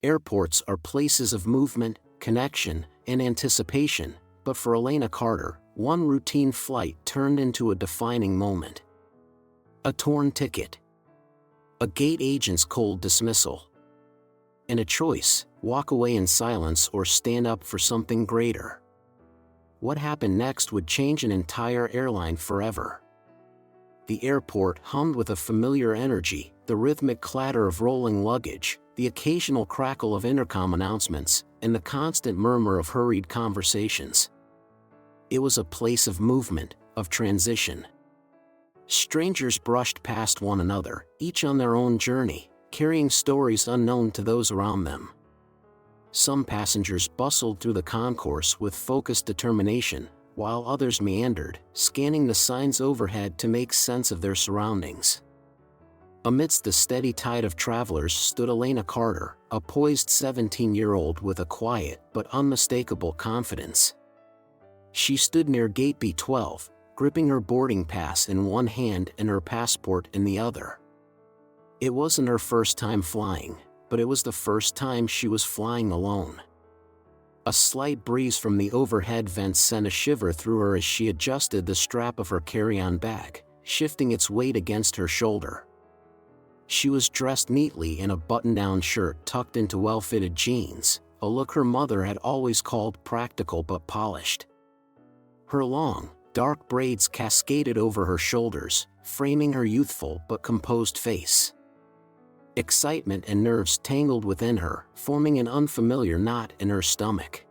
Airports are places of movement, connection, and anticipation, but for Elena Carter, one routine flight turned into a defining moment. A torn ticket. A gate agent's cold dismissal. And a choice: walk away in silence or stand up for something greater. What happened next would change an entire airline forever. The airport hummed with a familiar energy, the rhythmic clatter of rolling luggage, the occasional crackle of intercom announcements, and the constant murmur of hurried conversations. It was a place of movement, of transition. Strangers brushed past one another, each on their own journey, carrying stories unknown to those around them. Some passengers bustled through the concourse with focused determination, while others meandered, scanning the signs overhead to make sense of their surroundings. Amidst the steady tide of travelers stood Elena Carter, a poised 17-year-old with a quiet but unmistakable confidence. She stood near Gate B12, gripping her boarding pass in one hand and her passport in the other. It wasn't her first time flying, but it was the first time she was flying alone. A slight breeze from the overhead vents sent a shiver through her as she adjusted the strap of her carry-on bag, shifting its weight against her shoulder. She was dressed neatly in a button-down shirt tucked into well-fitted jeans, a look her mother had always called practical but polished. Her long, dark braids cascaded over her shoulders, framing her youthful but composed face. Excitement and nerves tangled within her, forming an unfamiliar knot in her stomach.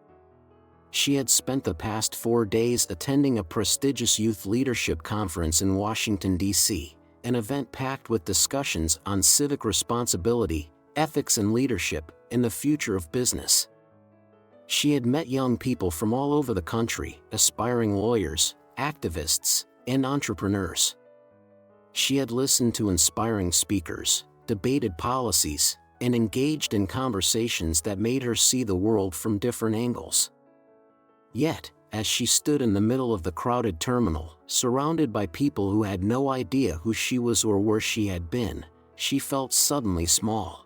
She had spent the past 4 days attending a prestigious youth leadership conference in Washington, D.C., an event packed with discussions on civic responsibility, ethics and leadership, and the future of business. She had met young people from all over the country, aspiring lawyers, activists, and entrepreneurs. She had listened to inspiring speakers, debated policies, and engaged in conversations that made her see the world from different angles. Yet, as she stood in the middle of the crowded terminal, surrounded by people who had no idea who she was or where she had been, she felt suddenly small.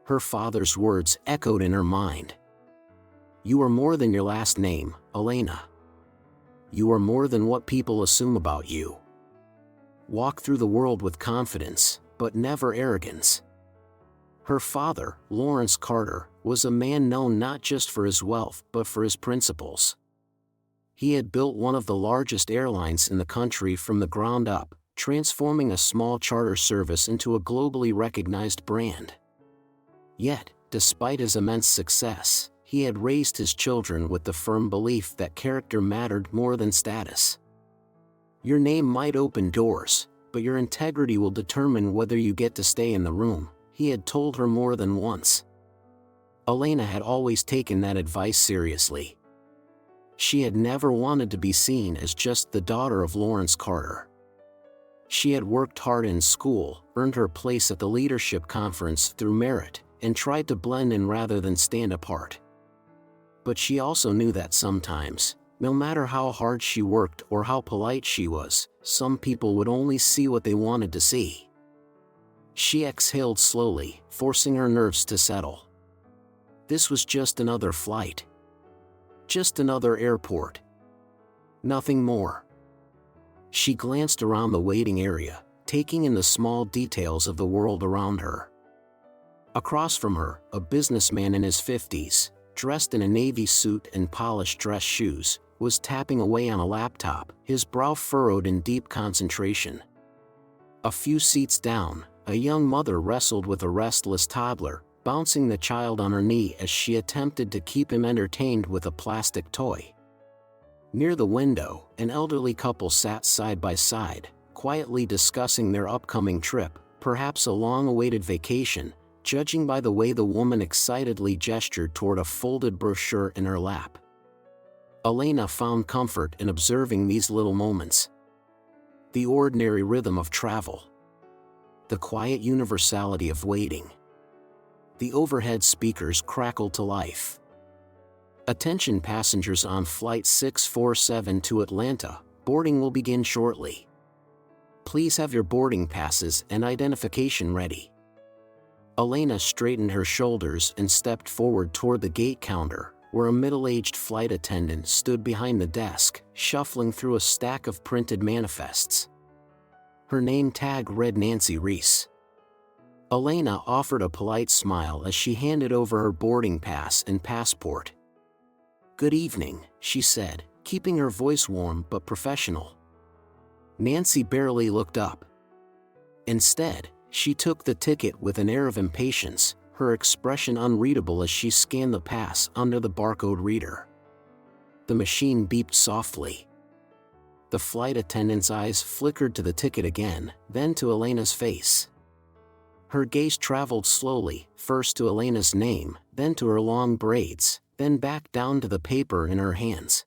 Her father's words echoed in her mind. "You are more than your last name, Elena. You are more than what people assume about you. Walk through the world with confidence, but never arrogance." Her father, Lawrence Carter, was a man known not just for his wealth but for his principles. He had built one of the largest airlines in the country from the ground up, transforming a small charter service into a globally recognized brand. Yet, despite his immense success, he had raised his children with the firm belief that character mattered more than status. Your name might open doors, but your integrity will determine whether you get to stay in the room, he had told her more than once. Elena had always taken that advice seriously. She had never wanted to be seen as just the daughter of Lawrence Carter. She had worked hard in school, earned her place at the leadership conference through merit, and tried to blend in rather than stand apart. But she also knew that sometimes, no matter how hard she worked or how polite she was, some people would only see what they wanted to see. She exhaled slowly, forcing her nerves to settle. This was just another flight. Just another airport. Nothing more. She glanced around the waiting area, taking in the small details of the world around her. Across from her, a businessman in his 50s, dressed in a navy suit and polished dress shoes, was tapping away on a laptop, his brow furrowed in deep concentration. A few seats down, a young mother wrestled with a restless toddler, bouncing the child on her knee as she attempted to keep him entertained with a plastic toy. Near the window, an elderly couple sat side by side, quietly discussing their upcoming trip, perhaps a long-awaited vacation, judging by the way the woman excitedly gestured toward a folded brochure in her lap. Elena found comfort in observing these little moments. The ordinary rhythm of travel. The quiet universality of waiting. The overhead speakers crackled to life. "Attention passengers on Flight 647 to Atlanta, boarding will begin shortly. Please have your boarding passes and identification ready." Elena straightened her shoulders and stepped forward toward the gate counter, where a middle-aged flight attendant stood behind the desk, shuffling through a stack of printed manifests. Her name tag read Nancy Reese. Elena offered a polite smile as she handed over her boarding pass and passport. "Good evening," she said, keeping her voice warm but professional. Nancy barely looked up. Instead, she took the ticket with an air of impatience, her expression unreadable as she scanned the pass under the barcode reader. The machine beeped softly. The flight attendant's eyes flickered to the ticket again, then to Elena's face. Her gaze traveled slowly, first to Elena's name, then to her long braids, then back down to the paper in her hands.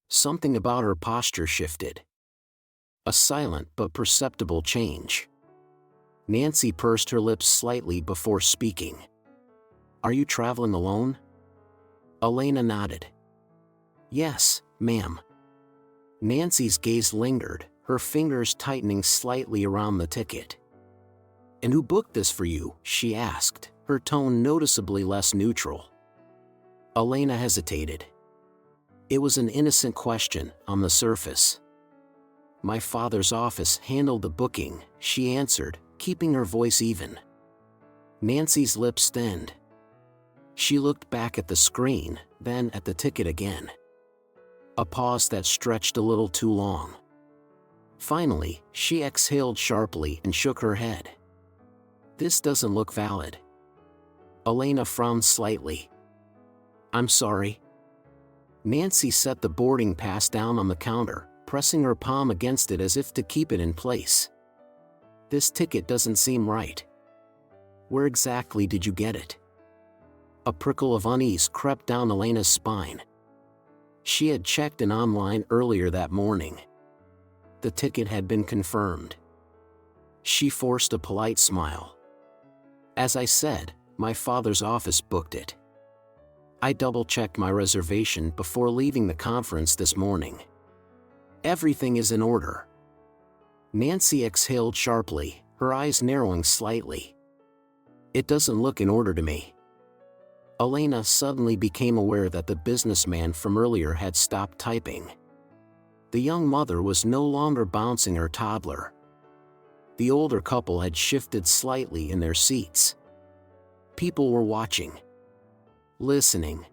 Something about her posture shifted. A silent but perceptible change. Nancy pursed her lips slightly before speaking. "Are you traveling alone?" Elena nodded. "Yes, ma'am." Nancy's gaze lingered, her fingers tightening slightly around the ticket. "And who booked this for you?" she asked, her tone noticeably less neutral. Elena hesitated. It was an innocent question, on the surface. "My father's office handled the booking," she answered, keeping her voice even. Nancy's lips thinned. She looked back at the screen, then at the ticket again. A pause that stretched a little too long. Finally, she exhaled sharply and shook her head. "This doesn't look valid." Elena frowned slightly. "I'm sorry." Nancy set the boarding pass down on the counter, pressing her palm against it as if to keep it in place. "This ticket doesn't seem right. Where exactly did you get it?" A prickle of unease crept down Elena's spine. She had checked in online earlier that morning. The ticket had been confirmed. She forced a polite smile. "As I said, my father's office booked it. I double-checked my reservation before leaving the conference this morning. Everything is in order." Nancy exhaled sharply, her eyes narrowing slightly. "It doesn't look in order to me." Elena suddenly became aware that the businessman from earlier had stopped typing. The young mother was no longer bouncing her toddler. The older couple had shifted slightly in their seats. People were watching. Listening.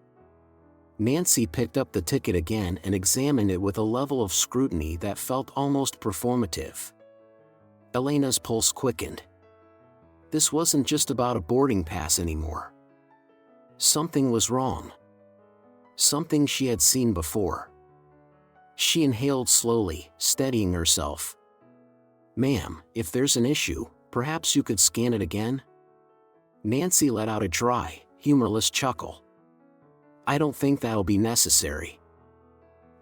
Nancy picked up the ticket again and examined it with a level of scrutiny that felt almost performative. Elena's pulse quickened. This wasn't just about a boarding pass anymore. Something was wrong. Something she had seen before. She inhaled slowly, steadying herself. "Ma'am, if there's an issue, perhaps you could scan it again?" Nancy let out a dry, humorless chuckle. "I don't think that'll be necessary."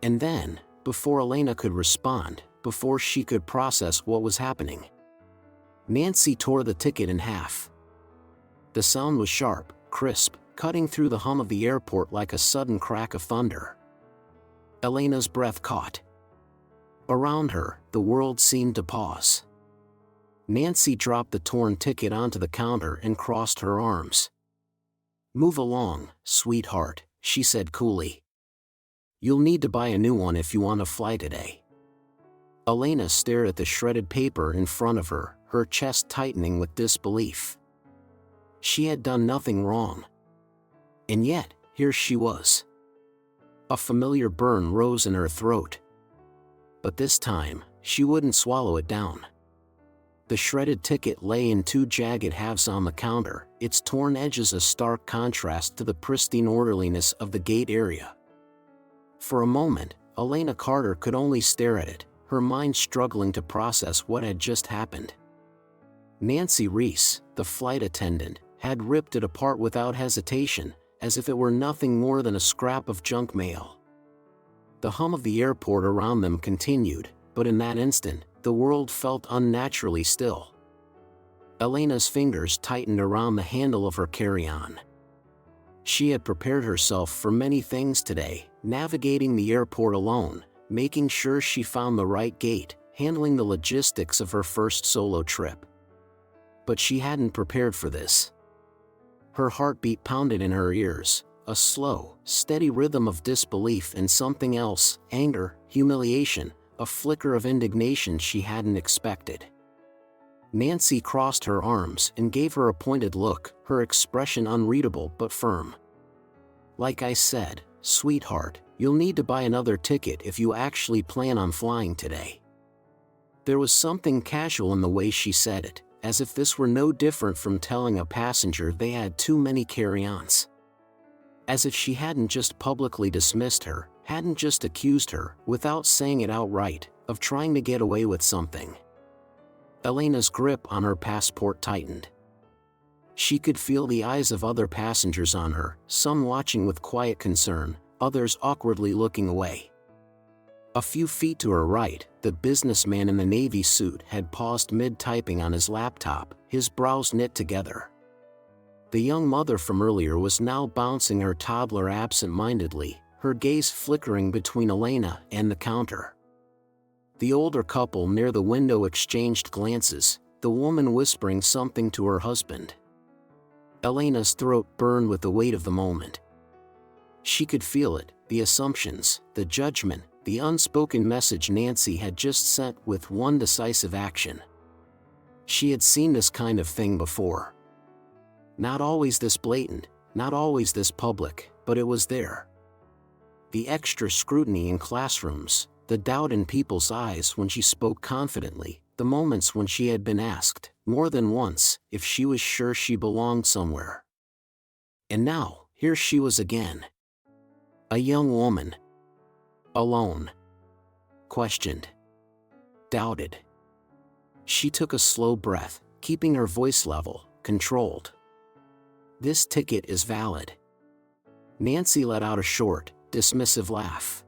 And then, before Elena could respond, before she could process what was happening, Nancy tore the ticket in half. The sound was sharp, crisp, cutting through the hum of the airport like a sudden crack of thunder. Elena's breath caught. Around her, the world seemed to pause. Nancy dropped the torn ticket onto the counter and crossed her arms. "Move along, sweetheart," she said coolly. "You'll need to buy a new one if you want to fly today." Elena stared at the shredded paper in front of her, her chest tightening with disbelief. She had done nothing wrong. And yet, here she was. A familiar burn rose in her throat. But this time, she wouldn't swallow it down. The shredded ticket lay in two jagged halves on the counter, its torn edges a stark contrast to the pristine orderliness of the gate area. For a moment, Elena Carter could only stare at it, her mind struggling to process what had just happened. Nancy Reese, the flight attendant, had ripped it apart without hesitation, as if it were nothing more than a scrap of junk mail. The hum of the airport around them continued, but in that instant, the world felt unnaturally still. Elena's fingers tightened around the handle of her carry-on. She had prepared herself for many things today, navigating the airport alone, making sure she found the right gate, handling the logistics of her first solo trip. But she hadn't prepared for this. Her heartbeat pounded in her ears, a slow, steady rhythm of disbelief and something else, anger, humiliation, a flicker of indignation she hadn't expected. Nancy crossed her arms and gave her a pointed look, her expression unreadable but firm. "Like I said, sweetheart, you'll need to buy another ticket if you actually plan on flying today." There was something casual in the way she said it, as if this were no different from telling a passenger they had too many carry-ons. As if she hadn't just publicly dismissed her, hadn't just accused her, without saying it outright, of trying to get away with something. Elena's grip on her passport tightened. She could feel the eyes of other passengers on her, some watching with quiet concern, others awkwardly looking away. A few feet to her right, the businessman in the navy suit had paused mid-typing on his laptop, his brows knit together. The young mother from earlier was now bouncing her toddler absent-mindedly, her gaze flickering between Elena and the counter. The older couple near the window exchanged glances, the woman whispering something to her husband. Elena's throat burned with the weight of the moment. She could feel it, the assumptions, the judgment, the unspoken message Nancy had just sent with one decisive action. She had seen this kind of thing before. Not always this blatant, not always this public, but it was there. The extra scrutiny in classrooms, the doubt in people's eyes when she spoke confidently, the moments when she had been asked, more than once, if she was sure she belonged somewhere. And now, here she was again. A young woman. Alone. Questioned. Doubted. She took a slow breath, keeping her voice level, controlled. "This ticket is valid." Nancy let out a short, dismissive laugh.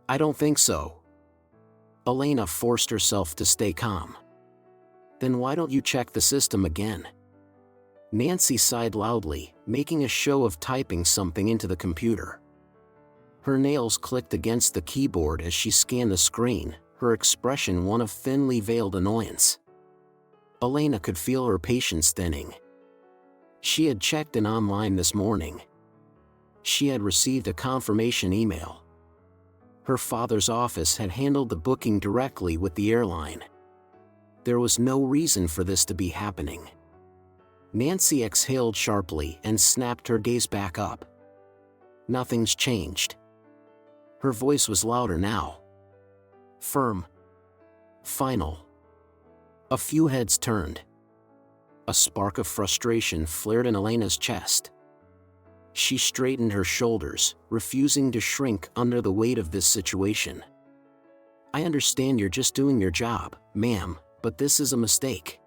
"I don't think so." Elena forced herself to stay calm. "Then why don't you check the system again?" Nancy sighed loudly, making a show of typing something into the computer. Her nails clicked against the keyboard as she scanned the screen, her expression one of thinly veiled annoyance. Elena could feel her patience thinning. She had checked in online this morning. She had received a confirmation email. Her father's office had handled the booking directly with the airline. There was no reason for this to be happening. Nancy exhaled sharply and snapped her gaze back up. Nothing's changed. Her voice was louder now. Firm. Final. A few heads turned. A spark of frustration flared in Elena's chest. She straightened her shoulders, refusing to shrink under the weight of this situation. "I understand you're just doing your job, ma'am, but this is a mistake.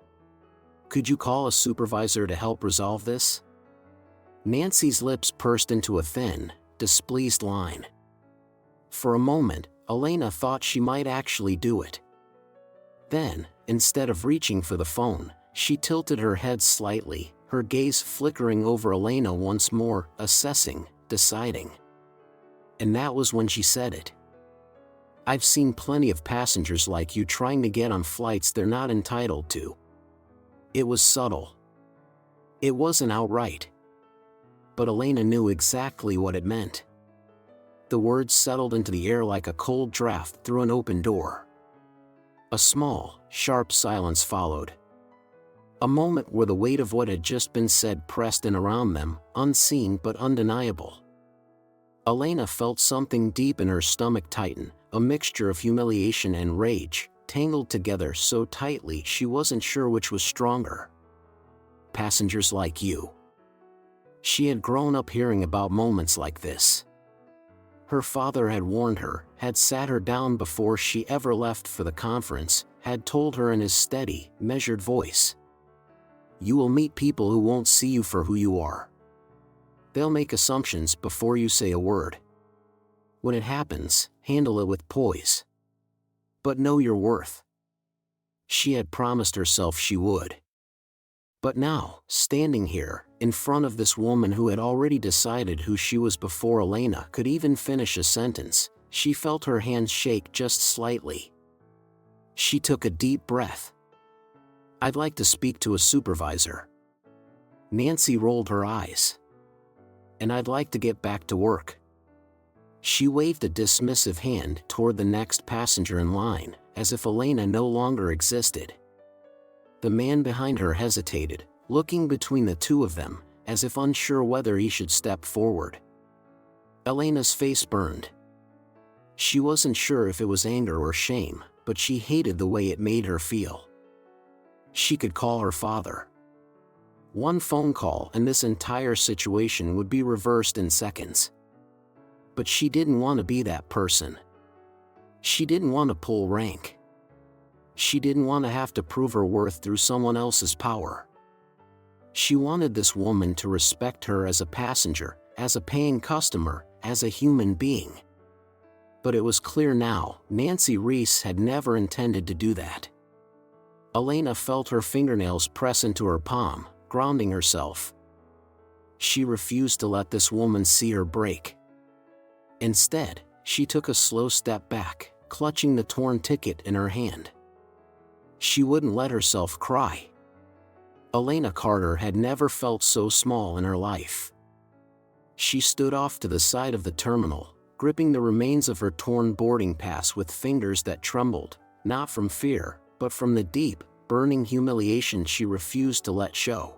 Could you call a supervisor to help resolve this?" Nancy's lips pursed into a thin, displeased line. For a moment, Elena thought she might actually do it. Then, instead of reaching for the phone, she tilted her head slightly, her gaze flickering over Elena once more, assessing, deciding. And that was when she said it. "I've seen plenty of passengers like you trying to get on flights they're not entitled to." It was subtle. It wasn't outright. But Elena knew exactly what it meant. The words settled into the air like a cold draft through an open door. A small, sharp silence followed. A moment where the weight of what had just been said pressed in around them, unseen but undeniable. Elena felt something deep in her stomach tighten, a mixture of humiliation and rage, tangled together so tightly she wasn't sure which was stronger. Passengers like you. She had grown up hearing about moments like this. Her father had warned her, had sat her down before she ever left for the conference, had told her in his steady, measured voice. "You will meet people who won't see you for who you are. They'll make assumptions before you say a word. When it happens, handle it with poise. But know your worth." She had promised herself she would. But now, standing here, in front of this woman who had already decided who she was before Elena could even finish a sentence, she felt her hands shake just slightly. She took a deep breath. "I'd like to speak to a supervisor." Nancy rolled her eyes. "And I'd like to get back to work." She waved a dismissive hand toward the next passenger in line, as if Elena no longer existed. The man behind her hesitated, looking between the two of them, as if unsure whether he should step forward. Elena's face burned. She wasn't sure if it was anger or shame, but she hated the way it made her feel. She could call her father. One phone call and this entire situation would be reversed in seconds. But she didn't want to be that person. She didn't want to pull rank. She didn't want to have to prove her worth through someone else's power. She wanted this woman to respect her as a passenger, as a paying customer, as a human being. But it was clear now, Nancy Reese had never intended to do that. Elena felt her fingernails press into her palm, grounding herself. She refused to let this woman see her break. Instead, she took a slow step back, clutching the torn ticket in her hand. She wouldn't let herself cry. Elena Carter had never felt so small in her life. She stood off to the side of the terminal, gripping the remains of her torn boarding pass with fingers that trembled, not from fear, but from the deep, burning humiliation she refused to let show.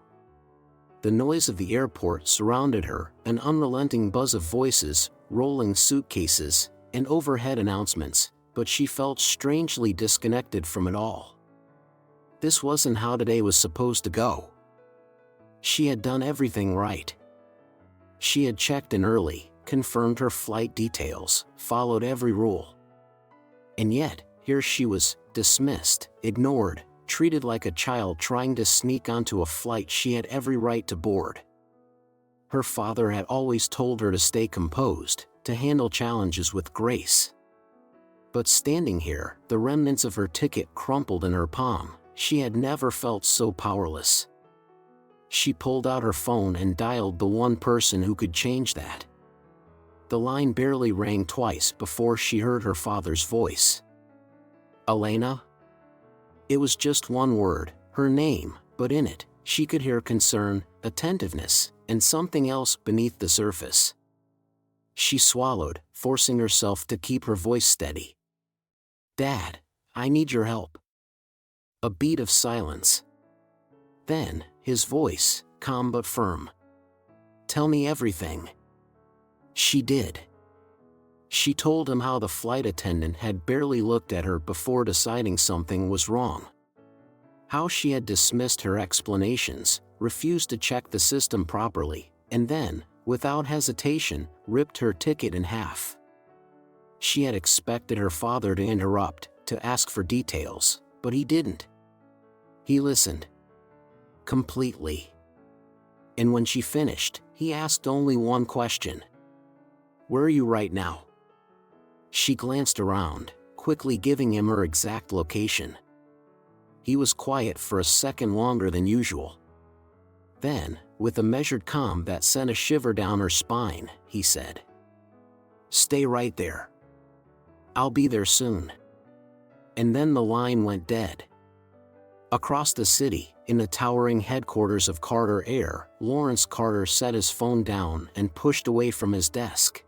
The noise of the airport surrounded her, an unrelenting buzz of voices, rolling suitcases, and overhead announcements, but she felt strangely disconnected from it all. This wasn't how today was supposed to go. She had done everything right. She had checked in early, confirmed her flight details, followed every rule. And yet, here she was, dismissed, ignored, treated like a child trying to sneak onto a flight she had every right to board. Her father had always told her to stay composed, to handle challenges with grace. But standing here, the remnants of her ticket crumpled in her palm, she had never felt so powerless. She pulled out her phone and dialed the one person who could change that. The line barely rang twice before she heard her father's voice. "Elena?" It was just one word, her name, but in it, she could hear concern, attentiveness, and something else beneath the surface. She swallowed, forcing herself to keep her voice steady. "Dad, I need your help." A beat of silence. Then, his voice, calm but firm. "Tell me everything." She did. She told him how the flight attendant had barely looked at her before deciding something was wrong. How she had dismissed her explanations, refused to check the system properly, and then, without hesitation, ripped her ticket in half. She had expected her father to interrupt, to ask for details, but he didn't. He listened. Completely. And when she finished, he asked only one question. "Where are you right now?" She glanced around, quickly giving him her exact location. He was quiet for a second longer than usual. Then, with a measured calm that sent a shiver down her spine, he said, "Stay right there. I'll be there soon." And then the line went dead. Across the city, in the towering headquarters of Carter Air, Lawrence Carter set his phone down and pushed away from his desk.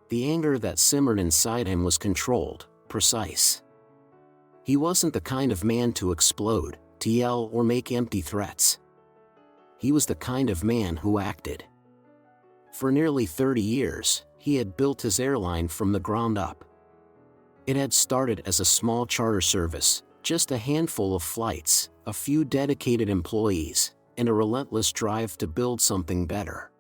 The anger that simmered inside him was controlled, precise. He wasn't the kind of man to explode, to yell or make empty threats. He was the kind of man who acted. For nearly 30 years, he had built his airline from the ground up. It had started as a small charter service, just a handful of flights, a few dedicated employees, and a relentless drive to build something better.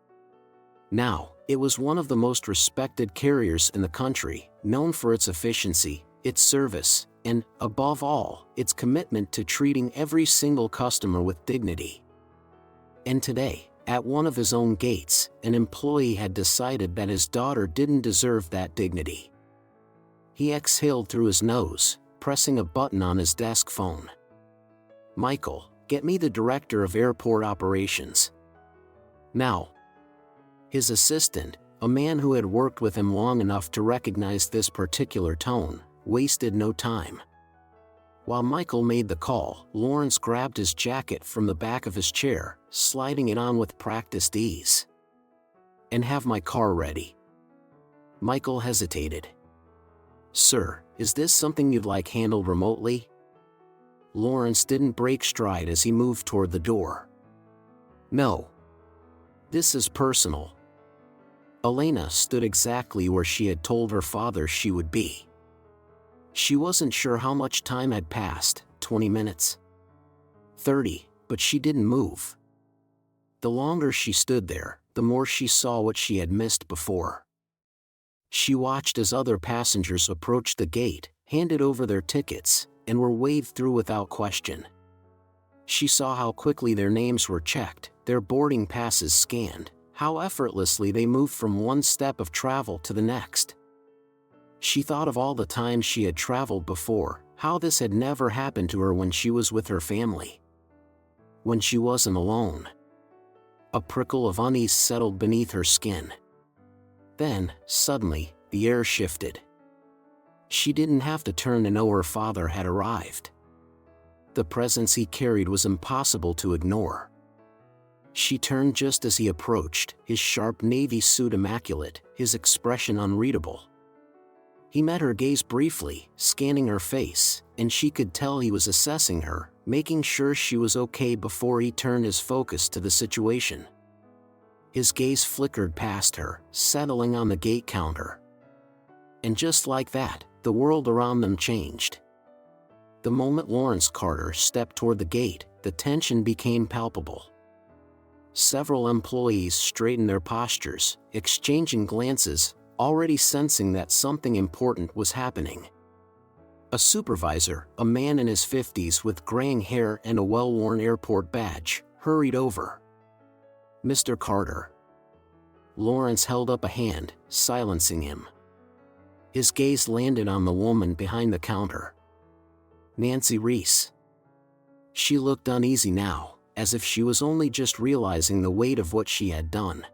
Now, it was one of the most respected carriers in the country, known for its efficiency, its service, and, above all, its commitment to treating every single customer with dignity. And today, at one of his own gates, an employee had decided that his daughter didn't deserve that dignity. He exhaled through his nose, pressing a button on his desk phone. "Michael, get me the director of airport operations. Now." His assistant, a man who had worked with him long enough to recognize this particular tone, wasted no time. While Michael made the call, Lawrence grabbed his jacket from the back of his chair, sliding it on with practiced ease. "And have my car ready." Michael hesitated. "Sir, is this something you'd like handled remotely?" Lawrence didn't break stride as he moved toward the door. "No. This is personal." Elena stood exactly where she had told her father she would be. She wasn't sure how much time had passed, 20 minutes? 30, but she didn't move. The longer she stood there, the more she saw what she had missed before. She watched as other passengers approached the gate, handed over their tickets, and were waved through without question. She saw how quickly their names were checked, their boarding passes scanned, how effortlessly they moved from one step of travel to the next. She thought of all the times she had traveled before, how this had never happened to her when she was with her family. When she wasn't alone. A prickle of unease settled beneath her skin. Then, suddenly, the air shifted. She didn't have to turn to know her father had arrived. The presence he carried was impossible to ignore. She turned just as he approached, his sharp navy suit immaculate, his expression unreadable. He met her gaze briefly, scanning her face, and she could tell he was assessing her, making sure she was okay before he turned his focus to the situation. His gaze flickered past her, settling on the gate counter. And just like that, the world around them changed. The moment Lawrence Carter stepped toward the gate, the tension became palpable. Several employees straightened their postures, exchanging glances, already sensing that something important was happening. A supervisor, a man in his 50s with graying hair and a well-worn airport badge, hurried over. "Mr. Carter." Lawrence held up a hand, silencing him. His gaze landed on the woman behind the counter. Nancy Reese. She looked uneasy now, as if she was only just realizing the weight of what she had done.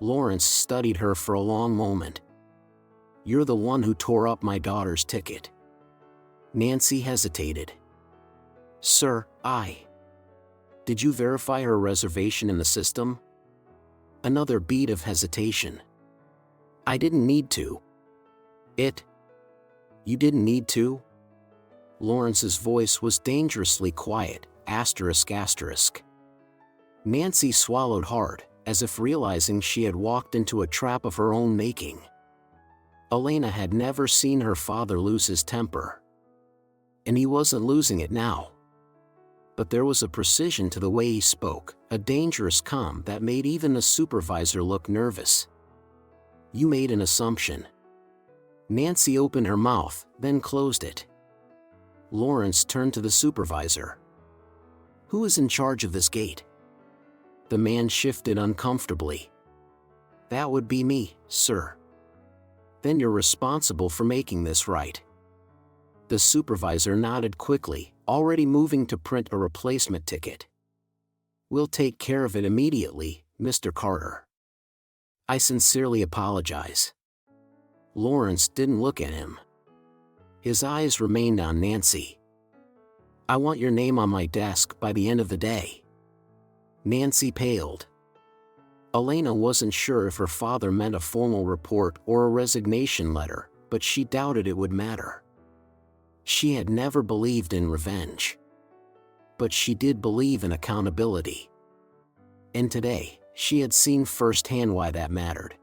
Lawrence studied her for a long moment. "You're the one who tore up my daughter's ticket." Nancy hesitated. "Sir, Did you verify her reservation in the system?" Another beat of hesitation. "I didn't need to." You didn't need to?" Lawrence's voice was dangerously quiet, ***. Nancy swallowed hard, as if realizing she had walked into a trap of her own making. Elena had never seen her father lose his temper. And he wasn't losing it now. But there was a precision to the way he spoke, a dangerous calm that made even the supervisor look nervous. "You made an assumption." Nancy opened her mouth, then closed it. Lawrence turned to the supervisor. "Who is in charge of this gate?" The man shifted uncomfortably. "That would be me, sir." "Then you're responsible for making this right." The supervisor nodded quickly, already moving to print a replacement ticket. "We'll take care of it immediately, Mr. Carter." "I sincerely apologize." Lawrence didn't look at him. His eyes remained on Nancy. "I want your name on my desk by the end of the day." Nancy paled. Elena wasn't sure if her father meant a formal report or a resignation letter, but she doubted it would matter. She had never believed in revenge. But she did believe in accountability. And today, she had seen firsthand why that mattered.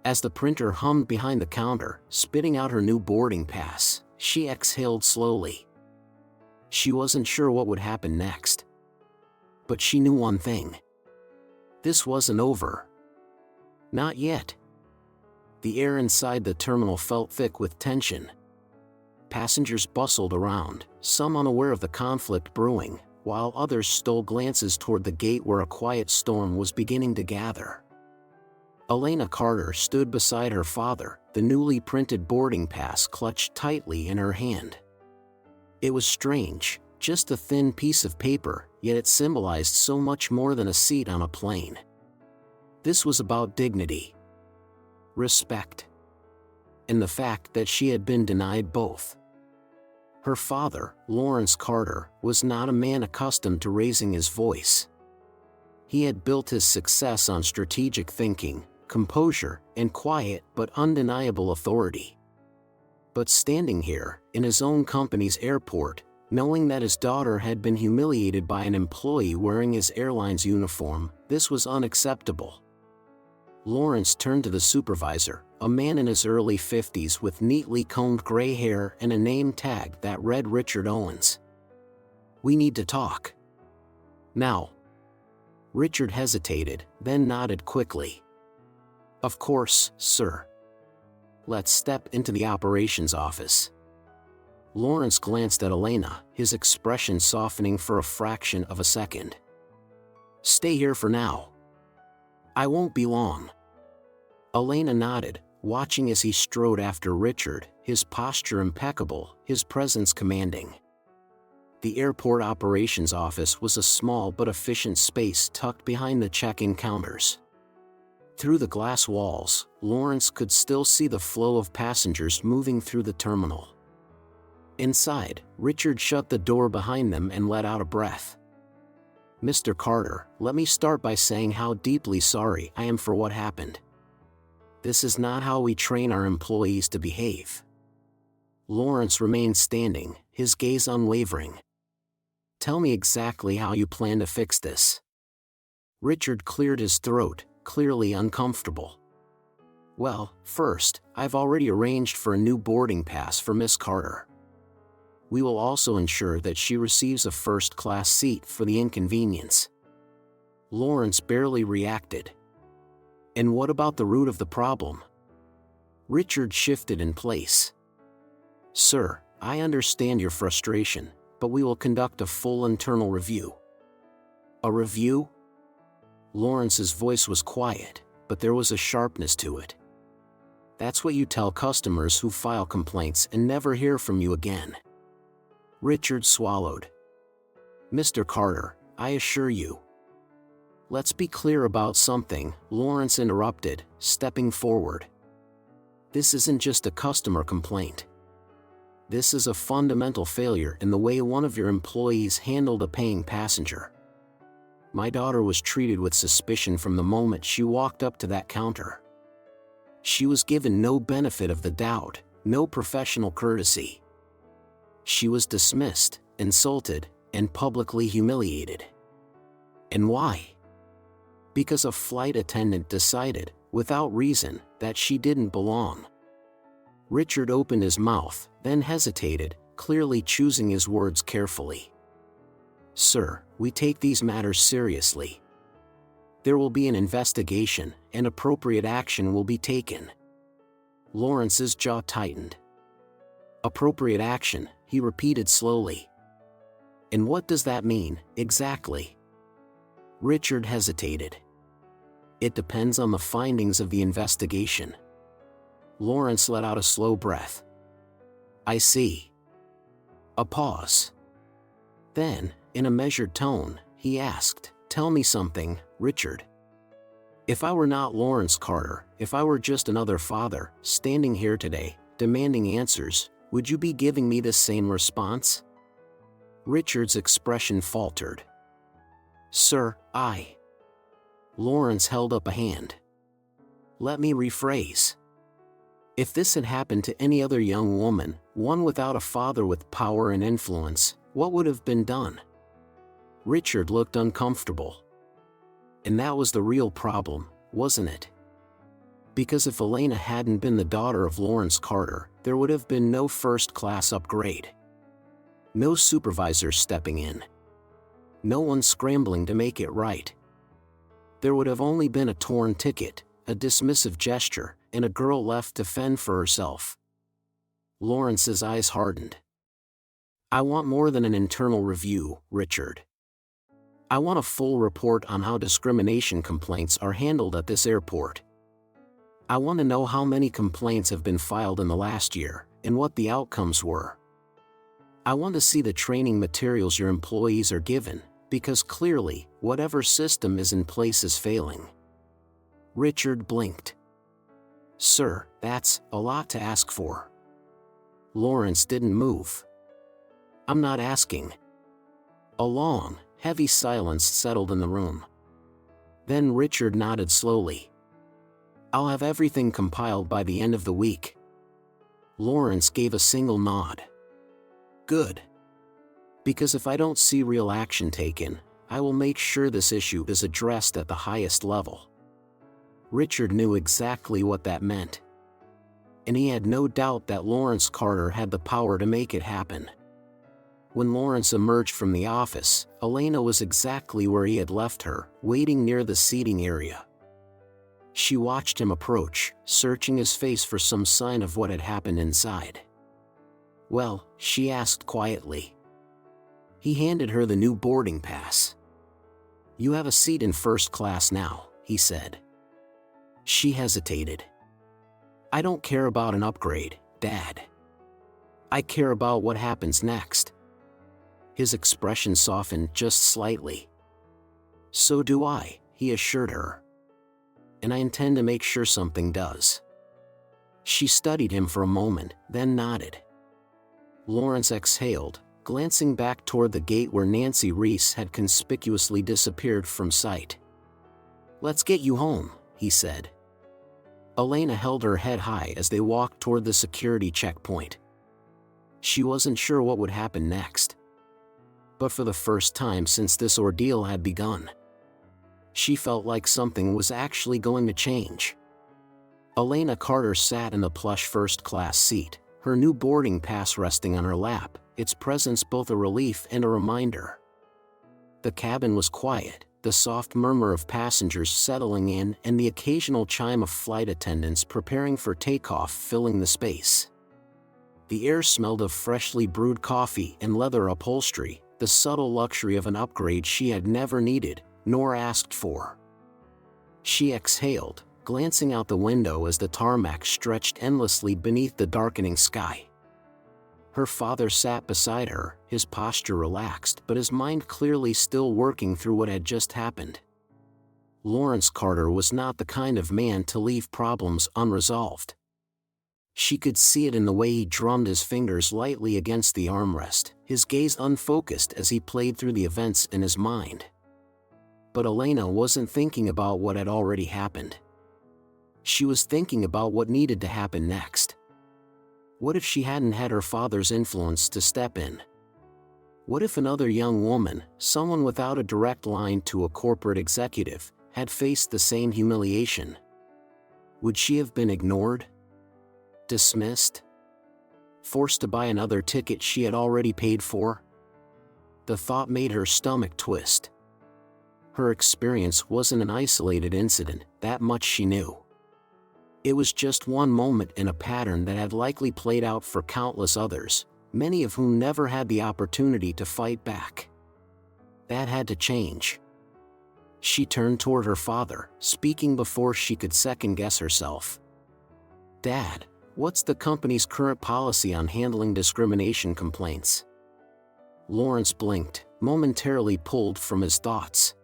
As the printer hummed behind the counter, spitting out her new boarding pass, she exhaled slowly. She wasn't sure what would happen next. But she knew one thing. This wasn't over. Not yet. The air inside the terminal felt thick with tension. Passengers bustled around, some unaware of the conflict brewing, while others stole glances toward the gate where a quiet storm was beginning to gather. Elena Carter stood beside her father, the newly printed boarding pass clutched tightly in her hand. It was strange, just a thin piece of paper, yet it symbolized so much more than a seat on a plane. This was about dignity, respect, and the fact that she had been denied both. Her father, Lawrence Carter, was not a man accustomed to raising his voice. He had built his success on strategic thinking, composure, and quiet but undeniable authority. But standing here, in his own company's airport, knowing that his daughter had been humiliated by an employee wearing his airline's uniform, this was unacceptable. Lawrence turned to the supervisor, a man in his early 50s with neatly combed gray hair and a name tag that read Richard Owens. "We need to talk. Now." Richard hesitated, then nodded quickly. "Of course, sir. Let's step into the operations office." Lawrence glanced at Elena, his expression softening for a fraction of a second. "Stay here for now. I won't be long." Elena nodded, watching as he strode after Richard, his posture impeccable, his presence commanding. The airport operations office was a small but efficient space tucked behind the check-in counters. Through the glass walls, Lawrence could still see the flow of passengers moving through the terminal. Inside, Richard shut the door behind them and let out a breath. "Mr. Carter, let me start by saying how deeply sorry I am for what happened. This is not how we train our employees to behave." Lawrence remained standing, his gaze unwavering. "Tell me exactly how you plan to fix this." Richard cleared his throat, clearly uncomfortable. "Well, first, I've already arranged for a new boarding pass for Miss Carter. We will also ensure that she receives a first-class seat for the inconvenience." Lawrence barely reacted. "And what about the root of the problem?" Richard shifted in place. "Sir, I understand your frustration, but we will conduct a full internal review." "A review?" Lawrence's voice was quiet, but there was a sharpness to it. "That's what you tell customers who file complaints and never hear from you again." Richard swallowed. "Mr. Carter, I assure you." "Let's be clear about something," Lawrence interrupted, stepping forward. "This isn't just a customer complaint. This is a fundamental failure in the way one of your employees handled a paying passenger. My daughter was treated with suspicion from the moment she walked up to that counter. She was given no benefit of the doubt, no professional courtesy. She was dismissed, insulted, and publicly humiliated. And why? Because a flight attendant decided, without reason, that she didn't belong." Richard opened his mouth, then hesitated, clearly choosing his words carefully. "Sir, we take these matters seriously. There will be an investigation, and appropriate action will be taken." Lawrence's jaw tightened. "Appropriate action," he repeated slowly. "And what does that mean, exactly?" Richard hesitated. "It depends on the findings of the investigation." Lawrence let out a slow breath. "I see." A pause. Then, in a measured tone, he asked, "Tell me something, Richard. If I were not Lawrence Carter, if I were just another father, standing here today, demanding answers, would you be giving me this same response?" Richard's expression faltered. "Sir, I..." Lawrence held up a hand. "Let me rephrase. If this had happened to any other young woman, one without a father with power and influence, what would have been done?" Richard looked uncomfortable. And that was the real problem, wasn't it? Because if Elena hadn't been the daughter of Lawrence Carter, there would have been no first-class upgrade. No supervisor stepping in. No one scrambling to make it right. There would have only been a torn ticket, a dismissive gesture, and a girl left to fend for herself. Lawrence's eyes hardened. "I want more than an internal review, Richard. I want a full report on how discrimination complaints are handled at this airport. I want to know how many complaints have been filed in the last year, and what the outcomes were. I want to see the training materials your employees are given, because clearly, whatever system is in place is failing." Richard blinked. "Sir, that's a lot to ask for." Lawrence didn't move. I'm not asking. A long, heavy silence settled in the room. Then Richard nodded slowly. I'll have everything compiled by the end of the week. Lawrence gave a single nod. Good. Because if I don't see real action taken, I will make sure this issue is addressed at the highest level. Richard knew exactly what that meant. And he had no doubt that Lawrence Carter had the power to make it happen. When Lawrence emerged from the office, Elena was exactly where he had left her, waiting near the seating area. She watched him approach, searching his face for some sign of what had happened inside. Well, she asked quietly. He handed her the new boarding pass. You have a seat in first class now, he said. She hesitated. I don't care about an upgrade, Dad. I care about what happens next. His expression softened just slightly. So do I, he assured her. And I intend to make sure something does. She studied him for a moment, then nodded. Lawrence exhaled, glancing back toward the gate where Nancy Reese had conspicuously disappeared from sight. Let's get you home, he said. Elena held her head high as they walked toward the security checkpoint. She wasn't sure what would happen next. But for the first time since this ordeal had begun, she felt like something was actually going to change. Elena Carter sat in the plush first-class seat, her new boarding pass resting on her lap, its presence both a relief and a reminder. The cabin was quiet, the soft murmur of passengers settling in and the occasional chime of flight attendants preparing for takeoff filling the space. The air smelled of freshly brewed coffee and leather upholstery, the subtle luxury of an upgrade she had never needed, nor asked for. She exhaled, glancing out the window as the tarmac stretched endlessly beneath the darkening sky. Her father sat beside her, his posture relaxed but his mind clearly still working through what had just happened. Lawrence Carter was not the kind of man to leave problems unresolved. She could see it in the way he drummed his fingers lightly against the armrest, his gaze unfocused as he played through the events in his mind. But Elena wasn't thinking about what had already happened. She was thinking about what needed to happen next. What if she hadn't had her father's influence to step in? What if another young woman, someone without a direct line to a corporate executive, had faced the same humiliation? Would she have been ignored? Dismissed? Forced to buy another ticket she had already paid for? The thought made her stomach twist. Her experience wasn't an isolated incident, that much she knew. It was just one moment in a pattern that had likely played out for countless others, many of whom never had the opportunity to fight back. That had to change. She turned toward her father, speaking before she could second-guess herself. Dad, what's the company's current policy on handling discrimination complaints? Lawrence blinked, momentarily pulled from his thoughts.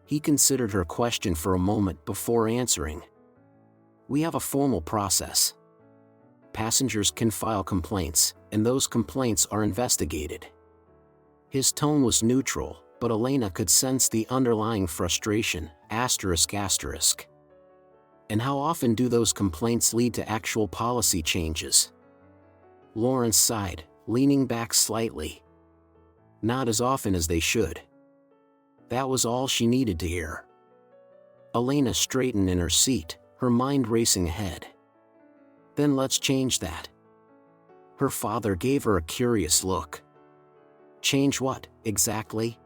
He considered her question for a moment before answering. We have a formal process. Passengers can file complaints, and those complaints are investigated. His tone was neutral, but Elena could sense the underlying frustration, asterisk. And how often do those complaints lead to actual policy changes? Lawrence sighed, leaning back slightly. Not as often as they should. That was all she needed to hear. Elena straightened in her seat, her mind racing ahead. Then let's change that. Her father gave her a curious look. Change what, exactly?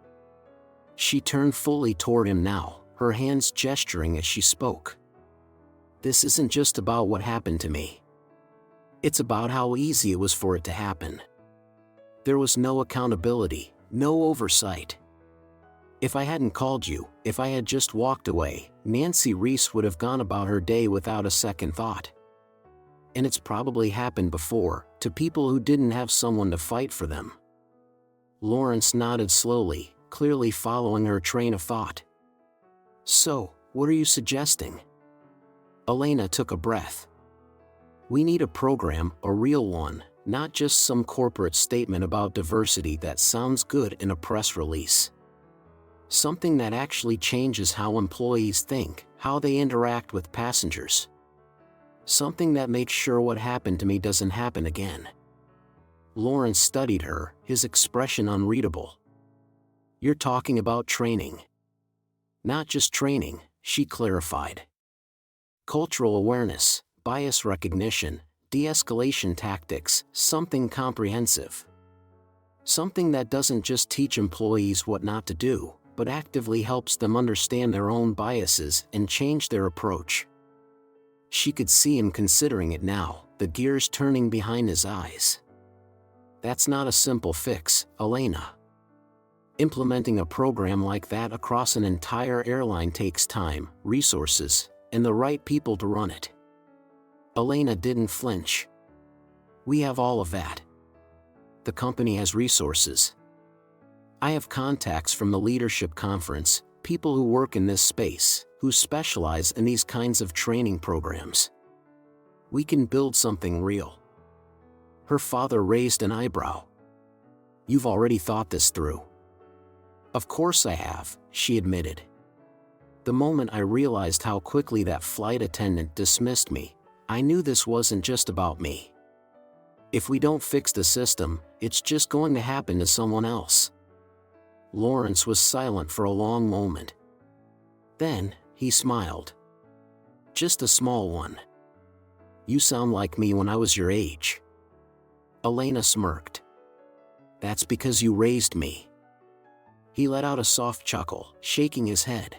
She turned fully toward him now, her hands gesturing as she spoke. This isn't just about what happened to me. It's about how easy it was for it to happen. There was no accountability, no oversight. If I hadn't called you, if I had just walked away, Nancy Reese would have gone about her day without a second thought. And it's probably happened before, to people who didn't have someone to fight for them. Lawrence nodded slowly, clearly following her train of thought. So, what are you suggesting? Elena took a breath. We need a program, a real one, not just some corporate statement about diversity that sounds good in a press release. Something that actually changes how employees think, how they interact with passengers. Something that makes sure what happened to me doesn't happen again. Lawrence studied her, his expression unreadable. "You're talking about training." "Not just training," she clarified. "Cultural awareness, bias recognition, de-escalation tactics, something comprehensive. Something that doesn't just teach employees what not to do, but actively helps them understand their own biases and change their approach." She could see him considering it now, the gears turning behind his eyes. "That's not a simple fix, Elena. Implementing a program like that across an entire airline takes time, resources, and the right people to run it." Elena didn't flinch. "We have all of that. The company has resources. I have contacts from the leadership conference, people who work in this space, who specialize in these kinds of training programs. We can build something real." Her father raised an eyebrow. "You've already thought this through." "Of course I have," she admitted. "The moment I realized how quickly that flight attendant dismissed me, I knew this wasn't just about me. If we don't fix the system, it's just going to happen to someone else." Lawrence was silent for a long moment. Then, he smiled. "Just a small one. You sound like me when I was your age." Elena smirked. "That's because you raised me." He let out a soft chuckle, shaking his head.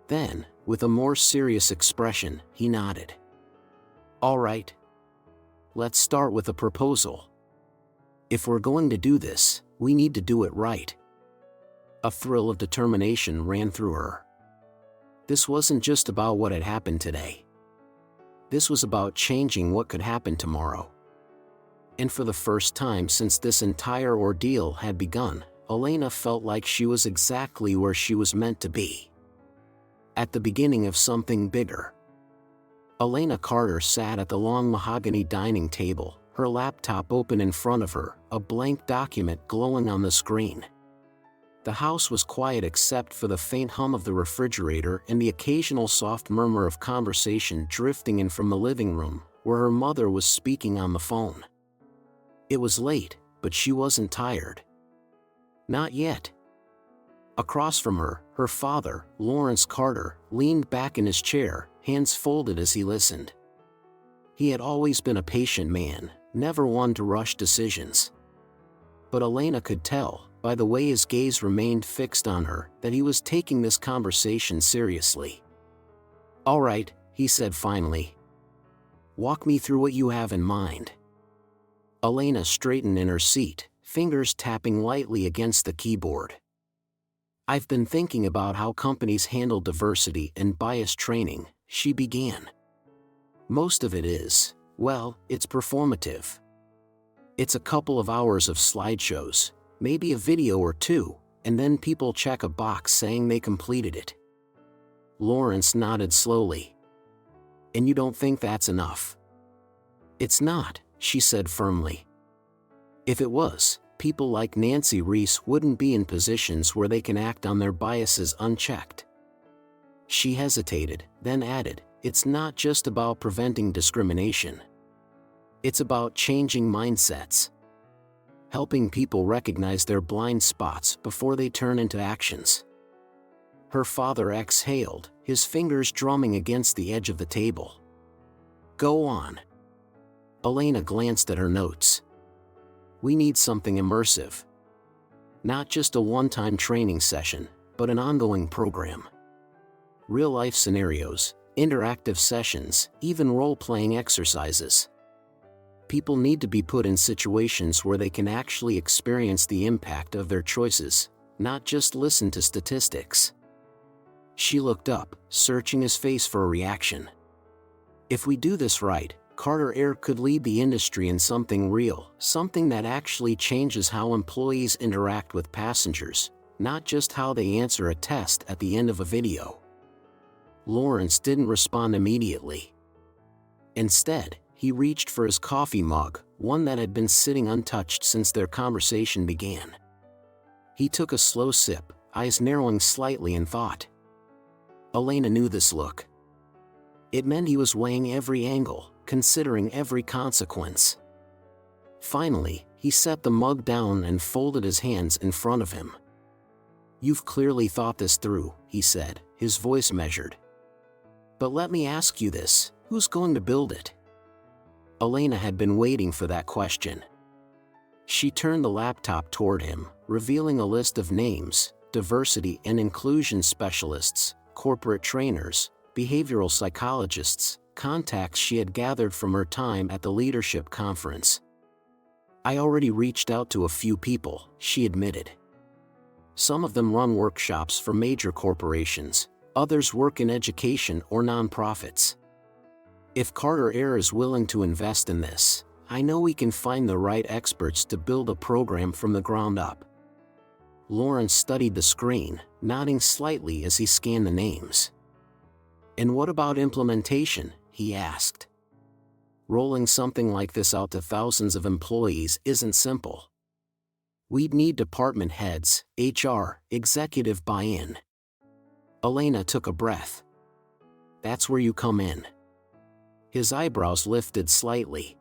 Then, with a more serious expression, he nodded. "All right. Let's start with a proposal. If we're going to do this, we need to do it right." A thrill of determination ran through her. This wasn't just about what had happened today. This was about changing what could happen tomorrow. And for the first time since this entire ordeal had begun, Elena felt like she was exactly where she was meant to be. At the beginning of something bigger. Elena Carter sat at the long mahogany dining table, her laptop open in front of her, a blank document glowing on the screen. The house was quiet except for the faint hum of the refrigerator and the occasional soft murmur of conversation drifting in from the living room, where her mother was speaking on the phone. It was late, but she wasn't tired. Not yet. Across from her, her father, Lawrence Carter, leaned back in his chair, hands folded as he listened. He had always been a patient man, never one to rush decisions. But Elena could tell, by the way his gaze remained fixed on her, that he was taking this conversation seriously. "All right," he said finally. "Walk me through what you have in mind." Elena straightened in her seat, fingers tapping lightly against the keyboard. "I've been thinking about how companies handle diversity and bias training," she began. "Most of it is, well, it's performative. It's a couple of hours of slideshows, maybe a video or two, and then people check a box saying they completed it." Lawrence nodded slowly. "And you don't think that's enough?" "It's not," she said firmly. "If it was, people like Nancy Reese wouldn't be in positions where they can act on their biases unchecked." She hesitated, then added, "It's not just about preventing discrimination. It's about changing mindsets. Helping people recognize their blind spots before they turn into actions." Her father exhaled, his fingers drumming against the edge of the table. "Go on." Elena glanced at her notes. "We need something immersive. Not just a one-time training session, but an ongoing program. Real-life scenarios, interactive sessions, even role-playing exercises. People need to be put in situations where they can actually experience the impact of their choices, not just listen to statistics." She looked up, searching his face for a reaction. "If we do this right, Carter Air could lead the industry in something real, something that actually changes how employees interact with passengers, not just how they answer a test at the end of a video." Lawrence didn't respond immediately. Instead, he reached for his coffee mug, one that had been sitting untouched since their conversation began. He took a slow sip, eyes narrowing slightly in thought. Elena knew this look. It meant he was weighing every angle, considering every consequence. Finally, he set the mug down and folded his hands in front of him. "You've clearly thought this through," he said, his voice measured. "But let me ask you this, who's going to build it?" Elena had been waiting for that question. She turned the laptop toward him, revealing a list of names: diversity and inclusion specialists, corporate trainers, behavioral psychologists, contacts she had gathered from her time at the leadership conference. "I already reached out to a few people," she admitted. "Some of them run workshops for major corporations, others work in education or nonprofits. If Carter Air is willing to invest in this, I know we can find the right experts to build a program from the ground up." Lawrence studied the screen, nodding slightly as he scanned the names. "And what about implementation?" he asked. "Rolling something like this out to thousands of employees isn't simple. We'd need department heads, HR, executive buy-in." Elena took a breath. "That's where you come in." His eyebrows lifted slightly.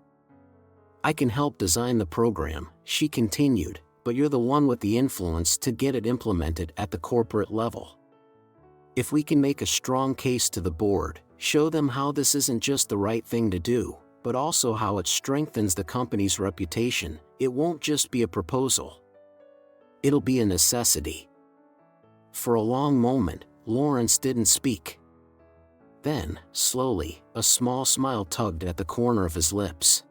"I can help design the program," she continued, "but you're the one with the influence to get it implemented at the corporate level. If we can make a strong case to the board, show them how this isn't just the right thing to do, but also how it strengthens the company's reputation, it won't just be a proposal. It'll be a necessity." For a long moment, Lawrence didn't speak. Then, slowly, a small smile tugged at the corner of his lips.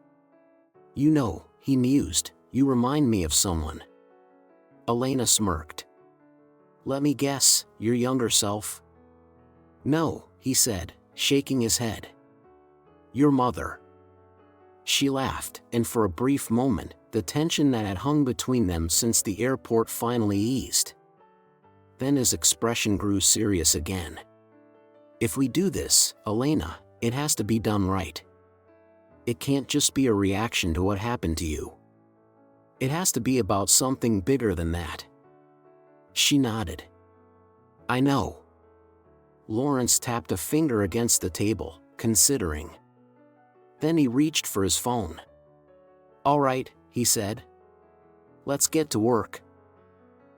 "You know," he mused, "you remind me of someone." Elena smirked. "Let me guess, your younger self?" "No," he said, shaking his head. "Your mother." She laughed, and for a brief moment, the tension that had hung between them since the airport finally eased. Then his expression grew serious again. "If we do this, Elena, it has to be done right. It can't just be a reaction to what happened to you. It has to be about something bigger than that." She nodded. "I know." Lawrence tapped a finger against the table, considering. Then he reached for his phone. "All right," he said. "Let's get to work."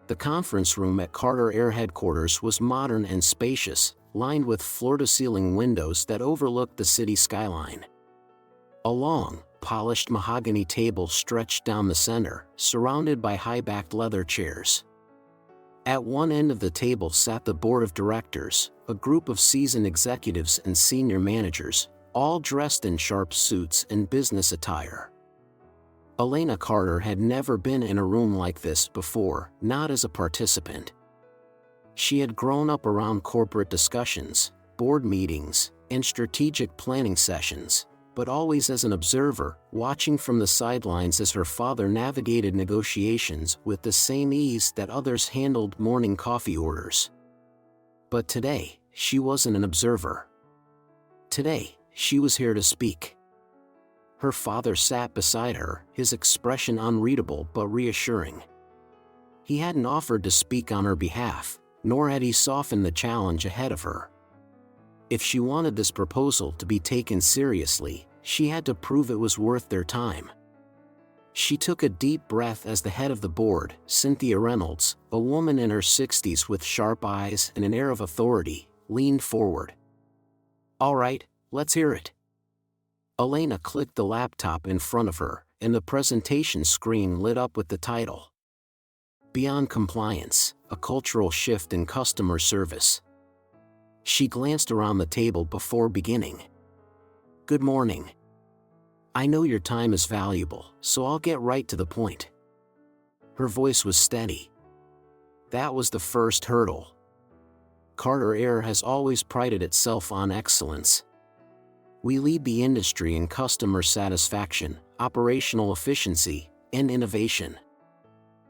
The conference room at Carter Air headquarters was modern and spacious, lined with floor-to-ceiling windows that overlooked the city skyline. A long, polished mahogany table stretched down the center, surrounded by high-backed leather chairs. At one end of the table sat the board of directors, a group of seasoned executives and senior managers, all dressed in sharp suits and business attire. Elena Carter had never been in a room like this before, not as a participant. She had grown up around corporate discussions, board meetings, and strategic planning sessions, but always as an observer, watching from the sidelines as her father navigated negotiations with the same ease that others handled morning coffee orders. But today, she wasn't an observer. Today, she was here to speak. Her father sat beside her, his expression unreadable but reassuring. He hadn't offered to speak on her behalf, nor had he softened the challenge ahead of her. If she wanted this proposal to be taken seriously, she had to prove it was worth their time. She took a deep breath as the head of the board, Cynthia Reynolds, a woman in her 60s with sharp eyes and an air of authority, leaned forward. "All right, let's hear it." Elena clicked the laptop in front of her, and the presentation screen lit up with the title. "Beyond Compliance, a Cultural Shift in Customer Service." She glanced around the table before beginning. "Good morning. I know your time is valuable, so I'll get right to the point." Her voice was steady. That was the first hurdle. Carter Air has always prided itself on excellence. We lead the industry in customer satisfaction, operational efficiency, and innovation.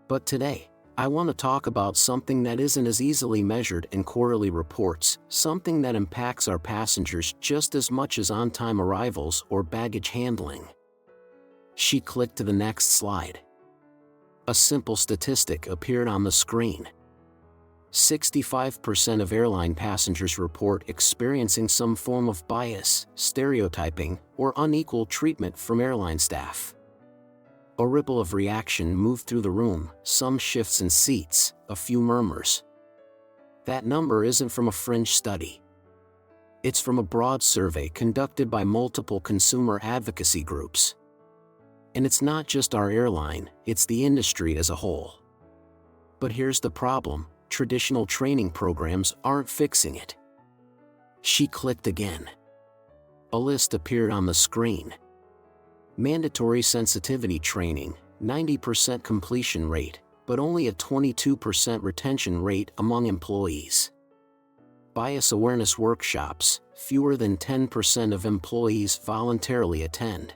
But today, I want to talk about something that isn't as easily measured in quarterly reports, something that impacts our passengers just as much as on-time arrivals or baggage handling. She clicked to the next slide. A simple statistic appeared on the screen. 65% of airline passengers report experiencing some form of bias, stereotyping, or unequal treatment from airline staff. A ripple of reaction moved through the room, some shifts in seats, a few murmurs. That number isn't from a fringe study. It's from a broad survey conducted by multiple consumer advocacy groups. And it's not just our airline, it's the industry as a whole. But here's the problem: traditional training programs aren't fixing it. She clicked again. A list appeared on the screen. Mandatory sensitivity training, 90% completion rate, but only a 22% retention rate among employees. Bias awareness workshops, fewer than 10% of employees voluntarily attend.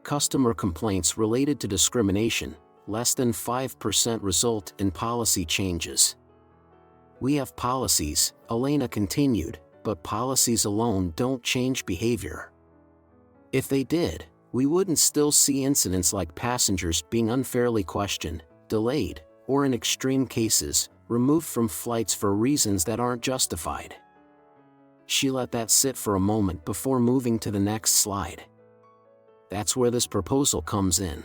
Customer complaints related to discrimination, less than 5% result in policy changes. We have policies, Elena continued, but policies alone don't change behavior. If they did, we wouldn't still see incidents like passengers being unfairly questioned, delayed, or in extreme cases, removed from flights for reasons that aren't justified. She let that sit for a moment before moving to the next slide. That's where this proposal comes in.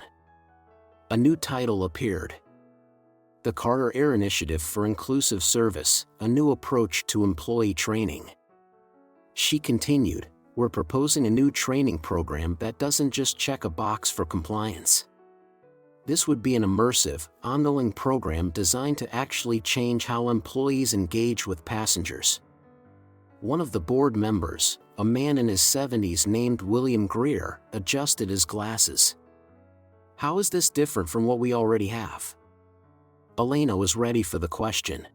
A new title appeared. The Carter Air Initiative for Inclusive Service, a new approach to employee training. She continued, we're proposing a new training program that doesn't just check a box for compliance. This would be an immersive, ongoing program designed to actually change how employees engage with passengers. One of the board members, a man in his 70s named William Greer, adjusted his glasses. How is this different from what we already have? Elena was ready for the question.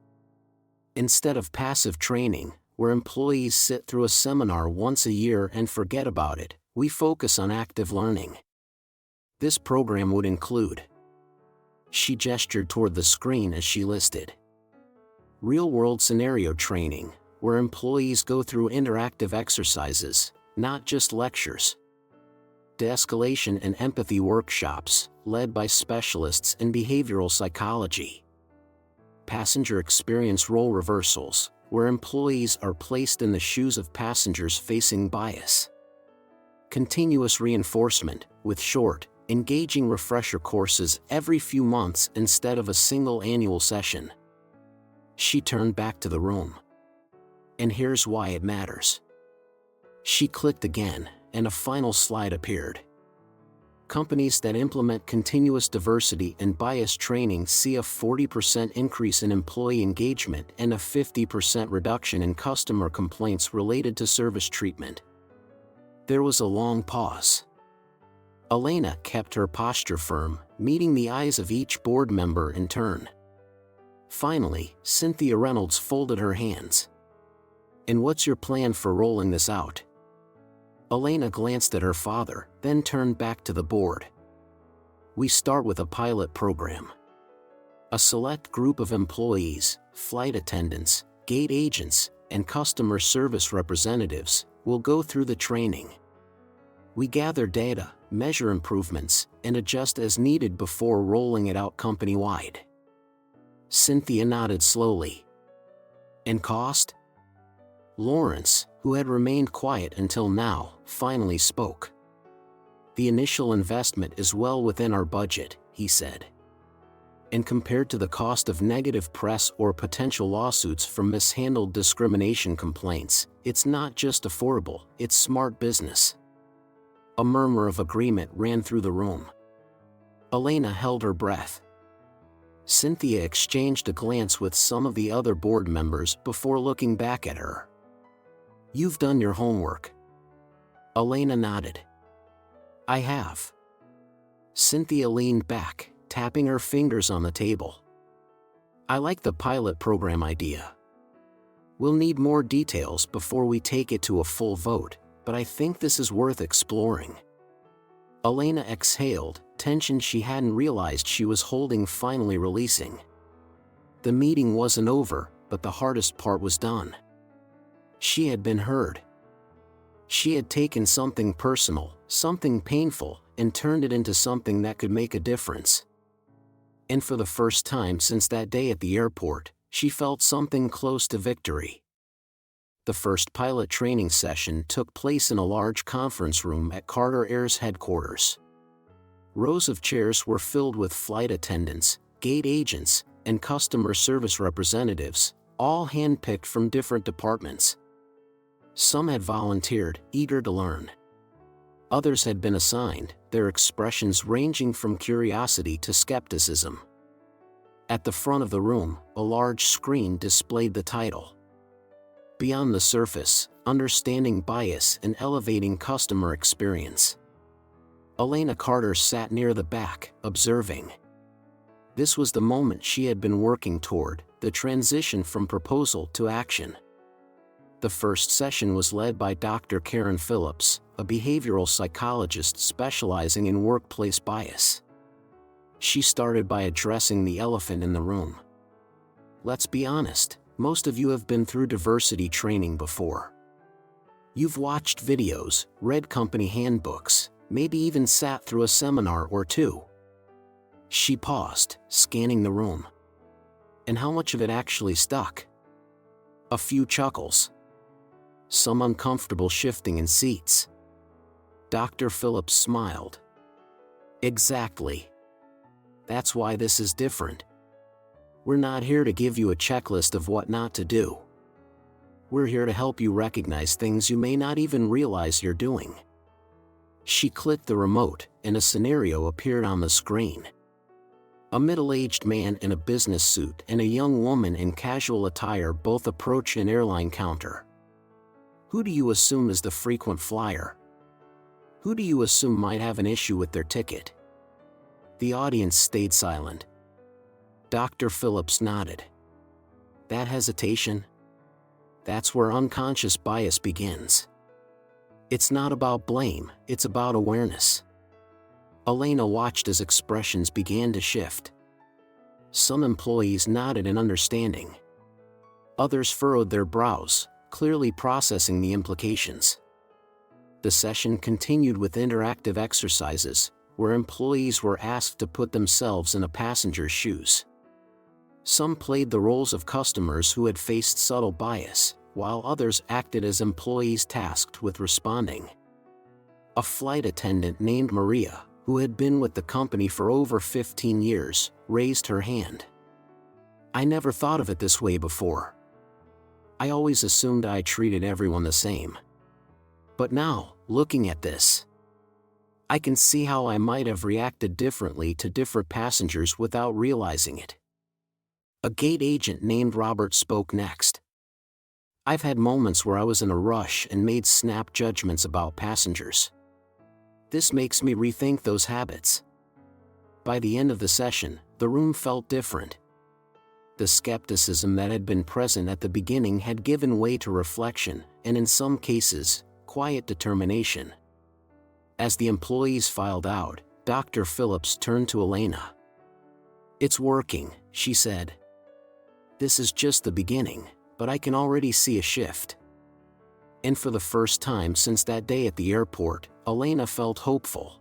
Instead of passive training, where employees sit through a seminar once a year and forget about it, we focus on active learning. This program would include. She gestured toward the screen as she listed. Real-world scenario training, where employees go through interactive exercises, not just lectures. De-escalation and empathy workshops, led by specialists in behavioral psychology. Passenger experience role reversals, where employees are placed in the shoes of passengers facing bias. Continuous reinforcement, with short, engaging refresher courses every few months instead of a single annual session. She turned back to the room. And here's why it matters. She clicked again, and a final slide appeared. Companies that implement continuous diversity and bias training see a 40% increase in employee engagement and a 50% reduction in customer complaints related to service treatment. There was a long pause. Elena kept her posture firm, meeting the eyes of each board member in turn. Finally, Cynthia Reynolds folded her hands. And what's your plan for rolling this out? Elena glanced at her father, then turned back to the board. We start with a pilot program. A select group of employees, flight attendants, gate agents, and customer service representatives will go through the training. We gather data, measure improvements, and adjust as needed before rolling it out company-wide. Cynthia nodded slowly. And cost? Lawrence, who had remained quiet until now, finally spoke. The initial investment is well within our budget, he said. And compared to the cost of negative press or potential lawsuits from mishandled discrimination complaints, it's not just affordable, it's smart business. A murmur of agreement ran through the room. Elena held her breath. Cynthia exchanged a glance with some of the other board members before looking back at her. You've done your homework. Elena nodded. I have. Cynthia leaned back, tapping her fingers on the table. I like the pilot program idea. We'll need more details before we take it to a full vote, but I think this is worth exploring. Elena exhaled, tension she hadn't realized she was holding finally releasing. The meeting wasn't over, but the hardest part was done. She had been heard. She had taken something personal, something painful, and turned it into something that could make a difference. And for the first time since that day at the airport, she felt something close to victory. The first pilot training session took place in a large conference room at Carter Air's headquarters. Rows of chairs were filled with flight attendants, gate agents, and customer service representatives, all handpicked from different departments. Some had volunteered, eager to learn. Others had been assigned, their expressions ranging from curiosity to skepticism. At the front of the room, a large screen displayed the title. Beyond the Surface: Understanding Bias and Elevating Customer Experience. Elena Carter sat near the back, observing. This was the moment she had been working toward, the transition from proposal to action. The first session was led by Dr. Karen Phillips, a behavioral psychologist specializing in workplace bias. She started by addressing the elephant in the room. Let's be honest, most of you have been through diversity training before. You've watched videos, read company handbooks, maybe even sat through a seminar or two. She paused, scanning the room. And how much of it actually stuck? A few chuckles. Some uncomfortable shifting in seats. Dr. Phillips smiled. Exactly. That's why this is different. We're not here to give you a checklist of what not to do. We're here to help you recognize things you may not even realize you're doing. She clicked the remote, and a scenario appeared on the screen. A middle-aged man in a business suit and a young woman in casual attire both approach an airline counter. Who do you assume is the frequent flyer? Who do you assume might have an issue with their ticket? The audience stayed silent. Dr. Phillips nodded. That hesitation? That's where unconscious bias begins. It's not about blame, it's about awareness. Elena watched as expressions began to shift. Some employees nodded in understanding. Others furrowed their brows, clearly processing the implications. The session continued with interactive exercises, where employees were asked to put themselves in a passenger's shoes. Some played the roles of customers who had faced subtle bias, while others acted as employees tasked with responding. A flight attendant named Maria, who had been with the company for over 15 years, raised her hand. I never thought of it this way before. I always assumed I treated everyone the same. But now, looking at this, I can see how I might have reacted differently to different passengers without realizing it. A gate agent named Robert spoke next. I've had moments where I was in a rush and made snap judgments about passengers. This makes me rethink those habits. By the end of the session, the room felt different. The skepticism that had been present at the beginning had given way to reflection, and in some cases, quiet determination. As the employees filed out, Dr. Phillips turned to Elena. It's working, she said. This is just the beginning, but I can already see a shift. And for the first time since that day at the airport, Elena felt hopeful.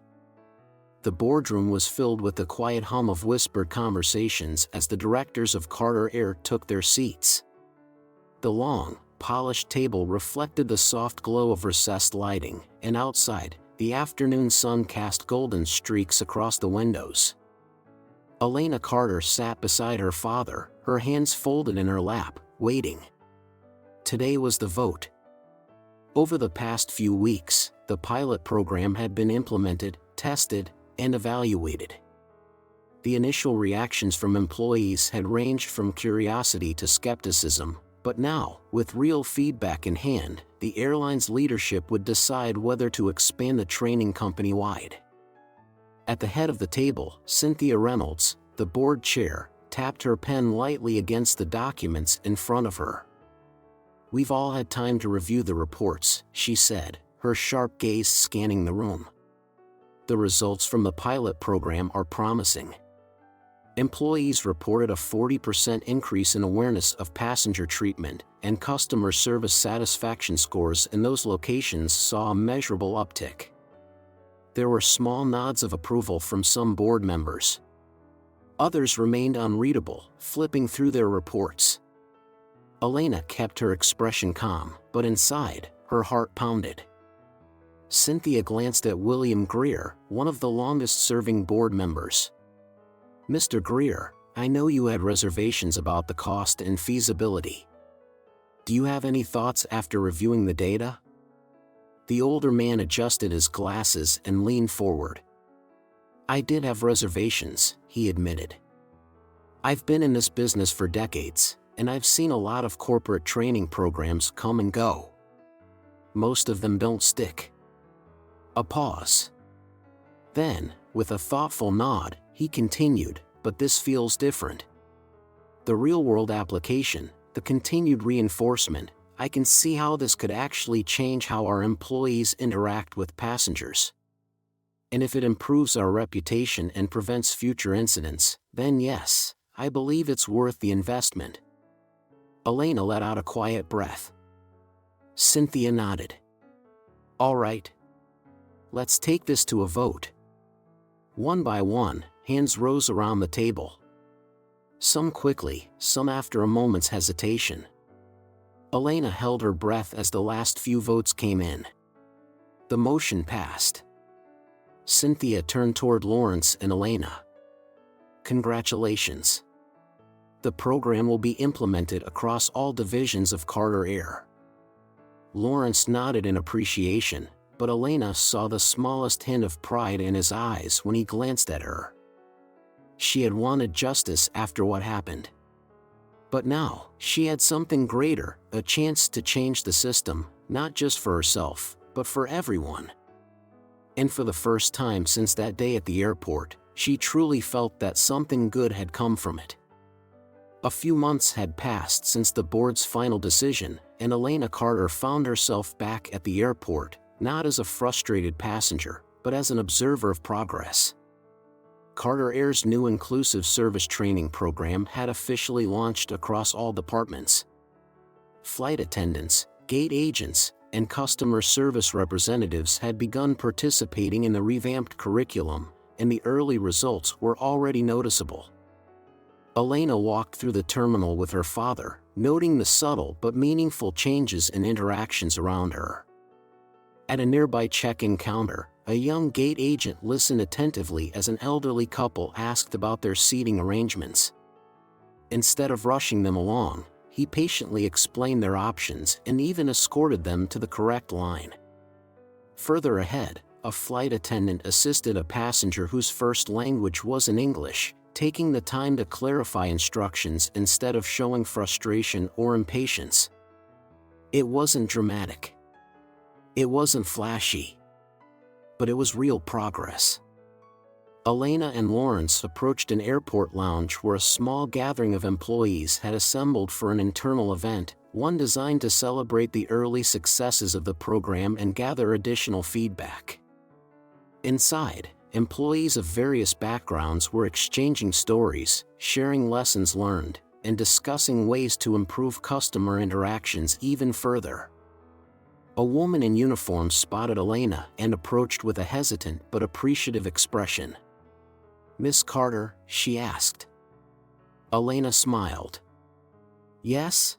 The boardroom was filled with the quiet hum of whispered conversations as the directors of Carter Air took their seats. The long, polished table reflected the soft glow of recessed lighting, and outside, the afternoon sun cast golden streaks across the windows. Elena Carter sat beside her father, her hands folded in her lap, waiting. Today was the vote. Over the past few weeks, the pilot program had been implemented, tested, and evaluated. The initial reactions from employees had ranged from curiosity to skepticism, but now, with real feedback in hand, the airline's leadership would decide whether to expand the training company-wide. At the head of the table, Cynthia Reynolds, the board chair, tapped her pen lightly against the documents in front of her. We've all had time to review the reports, she said, her sharp gaze scanning the room. The results from the pilot program are promising. Employees reported a 40% increase in awareness of passenger treatment, and customer service satisfaction scores in those locations saw a measurable uptick. There were small nods of approval from some board members. Others remained unreadable, flipping through their reports. Elena kept her expression calm, but inside, her heart pounded. Cynthia glanced at William Greer, one of the longest-serving board members. "Mr. Greer, I know you had reservations about the cost and feasibility. Do you have any thoughts after reviewing the data?" The older man adjusted his glasses and leaned forward. "I did have reservations," he admitted. "I've been in this business for decades, and I've seen a lot of corporate training programs come and go. Most of them don't stick." A pause. Then, with a thoughtful nod, he continued, "But this feels different. The real-world application, the continued reinforcement, I can see how this could actually change how our employees interact with passengers. And if it improves our reputation and prevents future incidents, then yes, I believe it's worth the investment." Elena let out a quiet breath. Cynthia nodded. "All right. Let's take this to a vote." One by one, hands rose around the table. Some quickly, some after a moment's hesitation. Elena held her breath as the last few votes came in. The motion passed. Cynthia turned toward Lawrence and Elena. "Congratulations. The program will be implemented across all divisions of Carter Air." Lawrence nodded in appreciation, but Elena saw the smallest hint of pride in his eyes when he glanced at her. She had wanted justice after what happened. But now, she had something greater, a chance to change the system, not just for herself, but for everyone. And for the first time since that day at the airport, she truly felt that something good had come from it. A few months had passed since the board's final decision, and Elena Carter found herself back at the airport, not as a frustrated passenger, but as an observer of progress. Carter Air's new inclusive service training program had officially launched across all departments. Flight attendants, gate agents, and customer service representatives had begun participating in the revamped curriculum, and the early results were already noticeable. Elena walked through the terminal with her father, noting the subtle but meaningful changes in interactions around her. At a nearby check-in counter, a young gate agent listened attentively as an elderly couple asked about their seating arrangements. Instead of rushing them along, he patiently explained their options and even escorted them to the correct line. Further ahead, a flight attendant assisted a passenger whose first language wasn't English, taking the time to clarify instructions instead of showing frustration or impatience. It wasn't dramatic. It wasn't flashy. But it was real progress. Elena and Lawrence approached an airport lounge where a small gathering of employees had assembled for an internal event, one designed to celebrate the early successes of the program and gather additional feedback. Inside, employees of various backgrounds were exchanging stories, sharing lessons learned, and discussing ways to improve customer interactions even further. A woman in uniform spotted Elena and approached with a hesitant but appreciative expression. "Miss Carter?" she asked. Elena smiled. "Yes?"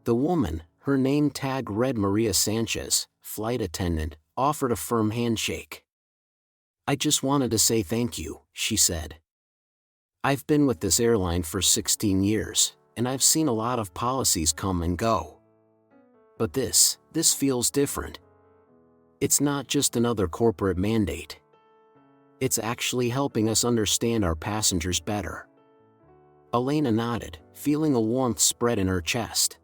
The woman, her name tag read Maria Sanchez, flight attendant, offered a firm handshake. "I just wanted to say thank you," she said. "I've been with this airline for 16 years, and I've seen a lot of policies come and go. But this feels different. It's not just another corporate mandate. It's actually helping us understand our passengers better." Elena nodded, feeling a warmth spread in her chest.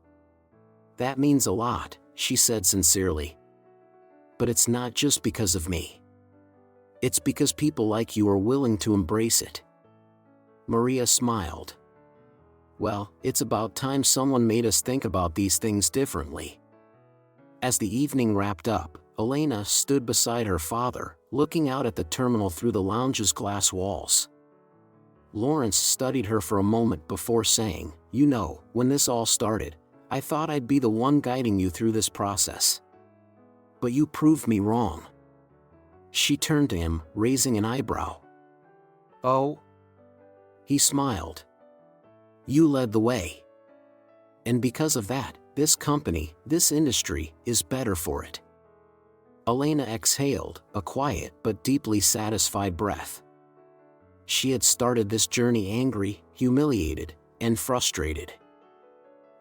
"That means a lot," she said sincerely. "But it's not just because of me. It's because people like you are willing to embrace it." Maria smiled. "Well, it's about time someone made us think about these things differently." As the evening wrapped up, Elena stood beside her father, looking out at the terminal through the lounge's glass walls. Lawrence studied her for a moment before saying, "You know, when this all started, I thought I'd be the one guiding you through this process. But you proved me wrong." She turned to him, raising an eyebrow. "Oh?" He smiled. "You led the way. And because of that, this company, this industry, is better for it." Elena exhaled, a quiet but deeply satisfied breath. She had started this journey angry, humiliated, and frustrated.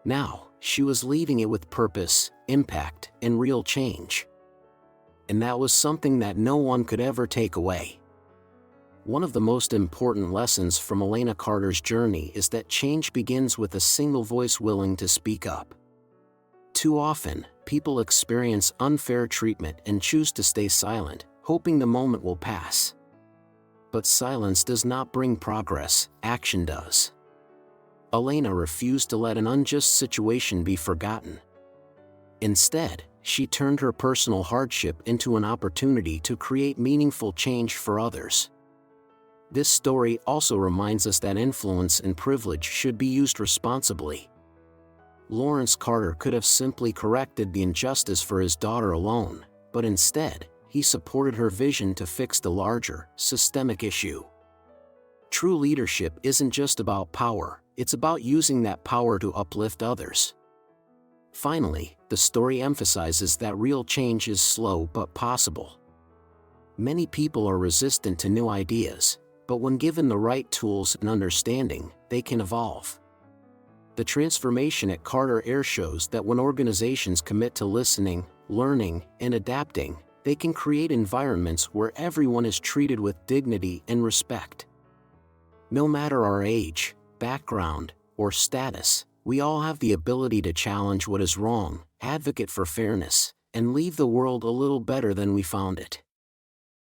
Now, she was leaving it with purpose, impact, and real change. And that was something that no one could ever take away. One of the most important lessons from Elena Carter's journey is that change begins with a single voice willing to speak up. Too often, people experience unfair treatment and choose to stay silent, hoping the moment will pass. But silence does not bring progress, action does. Elena refused to let an unjust situation be forgotten. Instead, she turned her personal hardship into an opportunity to create meaningful change for others. This story also reminds us that influence and privilege should be used responsibly. Lawrence Carter could have simply corrected the injustice for his daughter alone, but instead, he supported her vision to fix the larger, systemic issue. True leadership isn't just about power, it's about using that power to uplift others. Finally, the story emphasizes that real change is slow but possible. Many people are resistant to new ideas, but when given the right tools and understanding, they can evolve. The transformation at Carter Air shows that when organizations commit to listening, learning, and adapting, they can create environments where everyone is treated with dignity and respect. No matter our age, background, or status, we all have the ability to challenge what is wrong, advocate for fairness, and leave the world a little better than we found it.